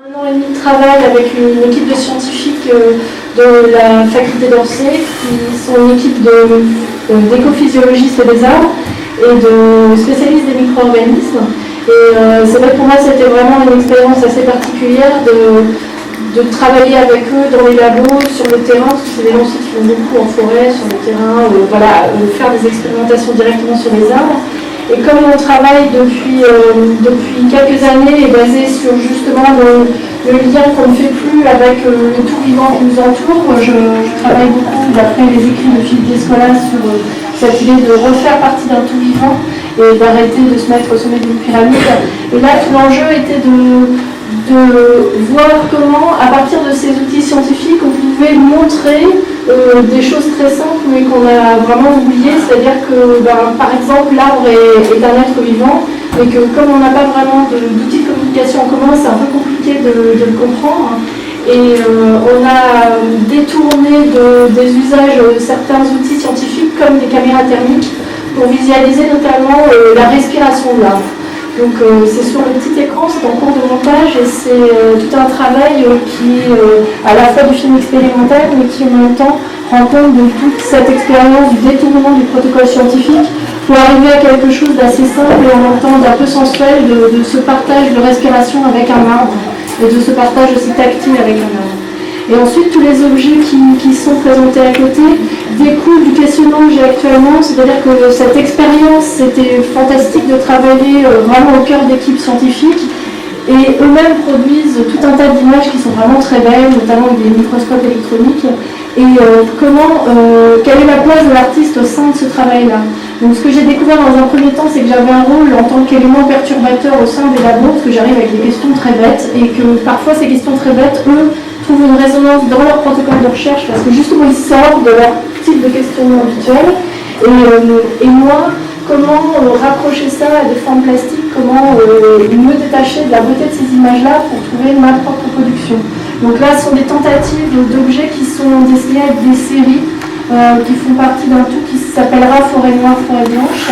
1 an et demi de travail avec une équipe de scientifiques de la faculté d'Orsay, qui sont une équipe d'écophysiologistes des arbres et de spécialistes des micro-organismes. Et c'est vrai que pour moi c'était vraiment une expérience assez particulière de travailler avec eux dans les labos, sur le terrain, parce que c'est des gens aussi qui font beaucoup en forêt, sur le terrain, faire des expérimentations directement sur les arbres. Et comme mon travail depuis quelques années est basé sur justement le lien qu'on ne fait plus avec le tout vivant qui nous entoure, je travaille beaucoup d'après les écrits de Philippe Descola sur cette idée de refaire partie d'un tout vivant et d'arrêter de se mettre au sommet d'une pyramide. Et là, tout l'enjeu était de voir comment, à partir de ces outils scientifiques, on pouvait montrer des choses très simples mais qu'on a vraiment oubliées, c'est-à-dire que, par exemple, l'arbre est un être vivant, mais que comme on n'a pas vraiment d'outils de communication en commun, c'est un peu compliqué de le comprendre. Et on a détourné des usages de certains outils scientifiques comme des caméras thermiques pour visualiser notamment la respiration de l'arbre. Donc c'est sur le petit écran, c'est en cours de montage et c'est tout un travail qui est à la fois du film expérimental mais qui en même temps rend compte de toute cette expérience du détournement du protocole scientifique pour arriver à quelque chose d'assez simple et en même temps d'un peu sensuel de ce partage de respiration avec un arbre et de ce partage aussi tactile avec un arbre. Et ensuite, tous les objets qui sont présentés à côté découlent du questionnement que j'ai actuellement, c'est-à-dire que cette expérience, c'était fantastique de travailler vraiment au cœur d'équipes scientifiques et eux-mêmes produisent tout un tas d'images qui sont vraiment très belles, notamment avec des microscopes électroniques. Et quelle est la place de l'artiste au sein de ce travail-là? Donc ce que j'ai découvert dans un premier temps, c'est que j'avais un rôle en tant qu'élément perturbateur au sein des labos, parce que j'arrive avec des questions très bêtes, et que parfois ces questions très bêtes, eux, trouvent une résonance dans leur protocole de recherche, parce que justement ils sortent de leur type de questionnement habituel. Et moi, comment rapprocher ça à des formes plastiques, comment me détacher de la beauté de ces images-là pour trouver ma propre production. Donc là, ce sont des tentatives d'objets qui sont destinés à des séries qui font partie d'un tout qui s'appellera Forêt Noire, Forêt Blanche.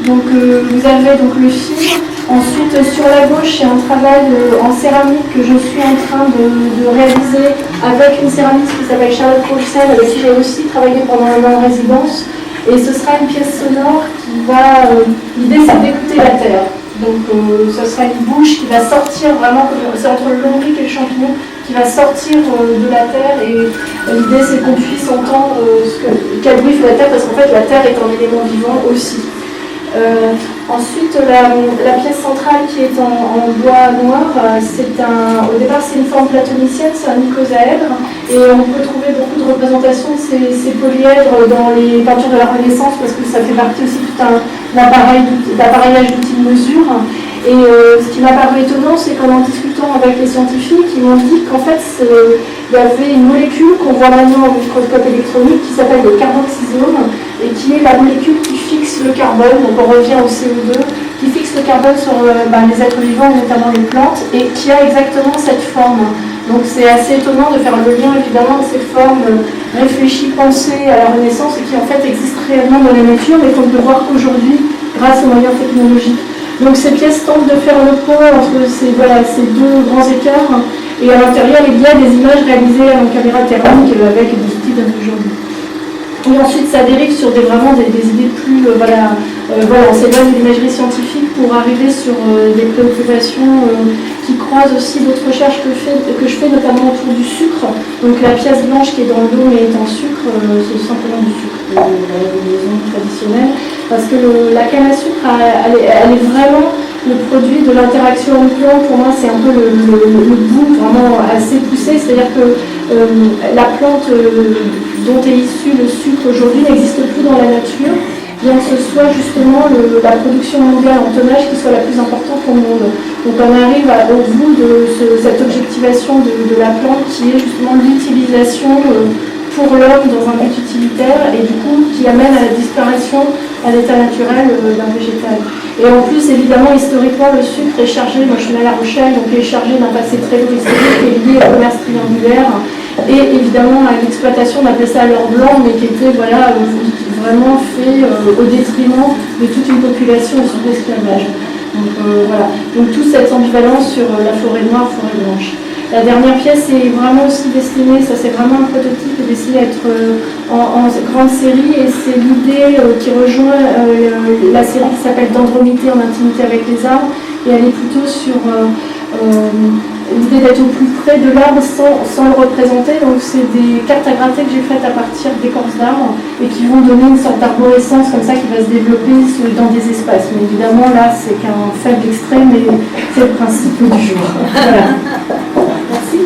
Donc vous avez donc le film. Ensuite, sur la gauche, il y a un travail en céramique que je suis en train de réaliser avec une céramiste qui s'appelle Charlotte Colsel, avec qui j'ai aussi travaillé pendant un an en résidence. Et ce sera une pièce sonore qui va... L'idée, c'est d'écouter la terre. Donc ce sera une bouche qui va sortir vraiment, c'est entre le lombric et le champignon, qui va sortir de la terre. Et l'idée, c'est qu'on puisse entendre quel bruit fait la terre, parce qu'en fait, la terre est un élément vivant aussi. Ensuite, la pièce centrale qui est en bois noir, au départ c'est une forme platonicienne, c'est un icosaèdre, et on peut trouver beaucoup de représentations de ces polyèdres dans les peintures de la Renaissance parce que ça fait partie aussi tout un appareillage d'outils de mesure. Et ce qui m'a paru étonnant, c'est qu'en discutant avec les scientifiques, ils m'ont dit qu'en fait il y avait une molécule qu'on voit maintenant au microscope électronique qui s'appelle le carboxysome et qui est la molécule qui fixe le carbone, donc on revient au CO2, qui fixe le carbone sur les êtres vivants, notamment les plantes, et qui a exactement cette forme. Donc c'est assez étonnant de faire le lien évidemment de ces formes réfléchies, pensées à la Renaissance et qui en fait existent réellement dans la nature, mais qu'on peut voir qu'aujourd'hui grâce aux moyens technologiques. Donc ces pièces tentent de faire le pont entre ces deux grands écarts, et à l'intérieur il y a des images réalisées en caméra thermique avec des outils d'aujourd'hui. Et ensuite ça dérive sur vraiment des idées plus, on s'éloigne de l'imagerie scientifique pour arriver sur des préoccupations qui croisent aussi d'autres recherches que je fais notamment autour du sucre. Donc la pièce blanche qui est dans le dos mais est en sucre, c'est simplement du sucre de la maison traditionnelle, parce que la canne à sucre, elle est vraiment le produit de l'interaction homme-plante. Pour moi c'est un peu le bout vraiment assez poussé, c'est-à-dire que la plante dont est issu le sucre aujourd'hui n'existe plus dans la nature, bien que ce soit justement la production mondiale en tonnage qui soit la plus importante au monde. Donc on arrive au bout de cette objectivation de la plante qui est justement l'utilisation pour l'homme dans un but utilitaire et du coup qui amène à la disparition à l'état naturel d'un végétal. Et en plus, évidemment, historiquement, le sucre est chargé, moi je suis à La Rochelle, donc il est chargé d'un passé très lourd historique qui est lié au commerce triangulaire et évidemment à l'exploitation, on appelait ça l'or blanc, mais qui était vraiment fait au détriment de toute une population sous l'esclavage. Donc toute cette ambivalence sur la forêt noire, forêt blanche. La dernière pièce est vraiment aussi destinée, ça c'est vraiment un prototype, est destiné à être en grande série, et c'est l'idée qui rejoint la série qui s'appelle Dendromité en intimité avec les arbres, et elle est plutôt sur l'idée d'être au plus près de l'arbre sans le représenter. Donc c'est des cartes à gratter que j'ai faites à partir d'écorces d'arbres et qui vont donner une sorte d'arborescence comme ça qui va se développer dans des espaces. Mais évidemment là c'est qu'un faible extrait, mais c'est le principe du jour. Voilà. Merci.